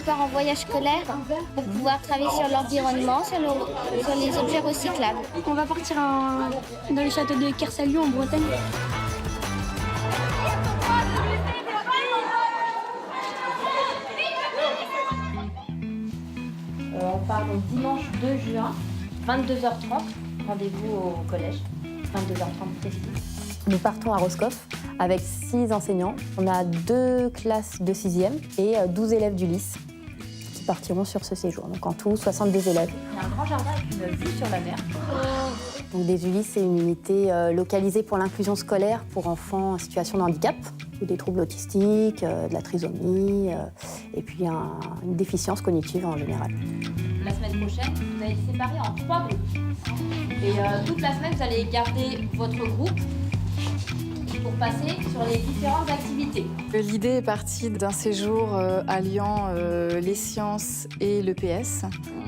part en voyage scolaire pour pouvoir travailler sur l'environnement, sur les objets recyclables. On va partir dans le château de Kersaillon en Bretagne. On part donc dimanche 2 juin, 22h30, rendez-vous au collège, 22h30 précis. Nous partons à Roscoff avec 6 enseignants. On a 2 classes de 6e et 12 élèves du lycée qui partiront sur ce séjour. Donc en tout, 62 élèves. Il y a un grand jardin avec une vue sur la mer. Donc des ULIS, c'est une unité localisée pour l'inclusion scolaire pour enfants en situation de handicap ou des troubles autistiques, de la trisomie et puis une déficience cognitive en général. La semaine prochaine, vous allez être séparés en 3 groupes. Et toute la semaine, vous allez garder votre groupe pour passer sur les différentes activités. L'idée est partie d'un séjour alliant les sciences et l'EPS.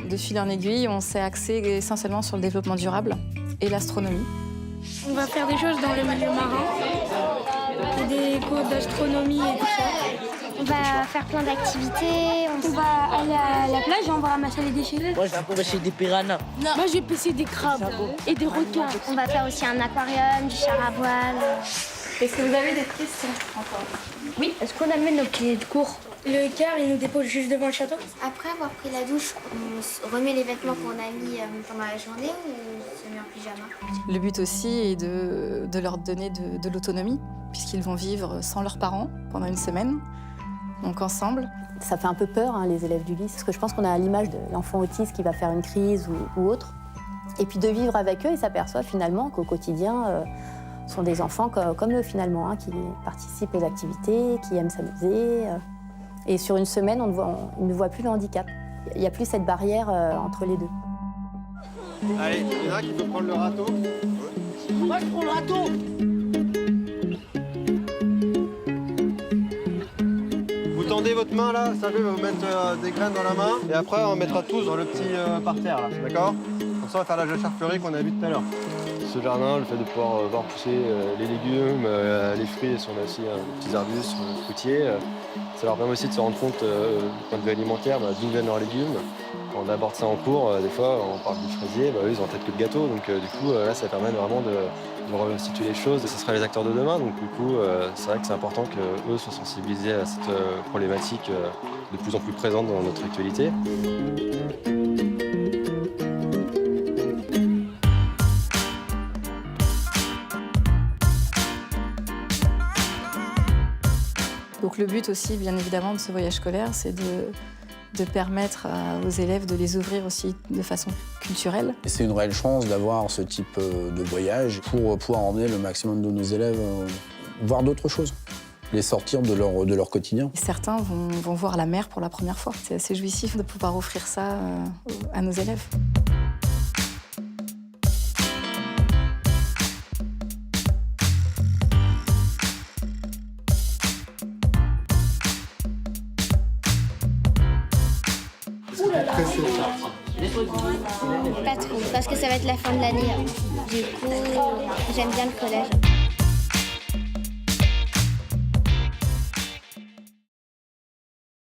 De fil en aiguille, on s'est axé essentiellement sur le développement durable et l'astronomie. On va faire des choses dans le milieu marin, des cours d'astronomie et tout ça. On va faire plein d'activités. On va aller à la plage et on va ramasser les déchets. Moi, je vais pêcher des piranhas. Moi, je vais pêcher des crabes et des requins. On va faire aussi un aquarium, du char à voile. Est-ce que vous avez des questions encore? Oui. Est-ce qu'on amène nos clés de cours? Le car, il nous dépose juste devant le château. Après avoir pris la douche, on remet les vêtements qu'on a mis pendant la journée ou on se met en pyjama? Le but aussi est de leur donner de l'autonomie, puisqu'ils vont vivre sans leurs parents pendant une semaine, donc ensemble. Ça fait un peu peur, hein, les élèves du lycée, parce que je pense qu'on a l'image de l'enfant autiste qui va faire une crise ou autre. Et puis de vivre avec eux, ils s'aperçoivent finalement qu'au quotidien, sont des enfants comme eux finalement, hein, qui participent aux activités, qui aiment s'amuser. Et sur une semaine, on ne voit plus le handicap. Il n'y a plus cette barrière entre les deux. Allez, il y en a un qui peut prendre le râteau. Moi, je prends le râteau. Vous tendez votre main là, Samuel va vous mettre des graines dans la main. Et après, on mettra tous dans le petit parterre là, d'accord? Comme ça, on va faire la jachafferie qu'on a vue tout à l'heure. Ce jardin, le fait de pouvoir voir pousser les légumes, les fruits sur aussi des petits arbustes, fruitiers, ça leur permet aussi de se rendre compte, du point de vue alimentaire, d'où viennent leurs légumes. Quand on aborde ça en cours, des fois, on parle du fraisier, eux, ils ont en tête que le gâteau. Donc, du coup, là, ça permet vraiment de restituer les choses. Ce sera les acteurs de demain. Donc, du coup, c'est vrai que c'est important qu'eux soient sensibilisés à cette problématique de plus en plus présente dans notre actualité. Donc le but aussi, bien évidemment, de ce voyage scolaire, c'est de permettre aux élèves de les ouvrir aussi de façon culturelle. C'est une réelle chance d'avoir ce type de voyage pour pouvoir emmener le maximum de nos élèves voir d'autres choses, les sortir de leur quotidien. Certains vont voir la mer pour la première fois. C'est assez jouissif de pouvoir offrir ça à nos élèves. Pas trop, parce que ça va être la fin de l'année. Du coup, j'aime bien le collège.